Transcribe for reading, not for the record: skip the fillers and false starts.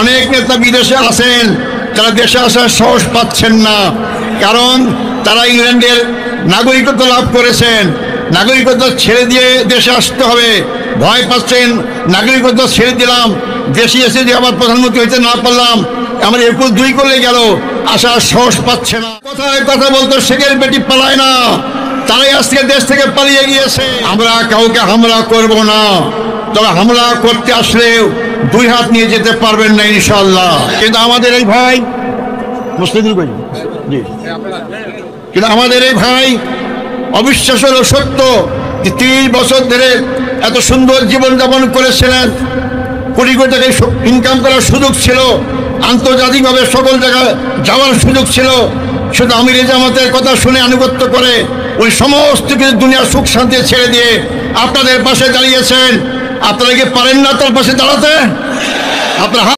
অনেক নেতা বিদেশে আছেন, তারা দেশে আসার সাহস পাচ্ছেন না, কারণ তারা ইংল্যান্ডের নাগরিকত্ব লাভ করেছেন। নাগরিকত্ব ছেড়ে দিয়ে দেশে আসতে হবে, ভয় পাচ্ছেন। নাগরিকত্ব ছেড়ে দিলাম, দেশে এসে যে আবার প্রধানমন্ত্রী হইতে না পারলাম, আমার 21-2 করলে গেল, আসার সাহস পাচ্ছে না। কথায় কথা বলতো শেখের বেটি পালায় না, তারাই আজকে দেশ থেকে পালিয়ে গিয়েছে। আমরা কাউকে হামলা করব না, তবে হামলা করতে আসলে 2 হাত নিয়ে যেতে পারবেন না ইনশাআল্লাহ। কিন্তু আমাদের এই ভাই কিন্তু আমাদের এই ভাই অবিশ্বাস হলো সত্য যে 30 বছর ধরে এত সুন্দর জীবনযাপন করেছিলেন, কোটি কোটি টাকা ইনকাম করার সুযোগ ছিল, আন্তর্জাতিকভাবে সকল জায়গায় যাওয়ার সুযোগ ছিল। শুধু আমির জামাতের কথা শুনে আনুগত্য করে ওই সমস্ত কিছু দুনিয়ার সুখ শান্তি ছেড়ে দিয়ে আপনাদের পাশে দাঁড়িয়েছেন। আপনারা কি পারেন না তার পাশে দাঁড়াতে? আপনারা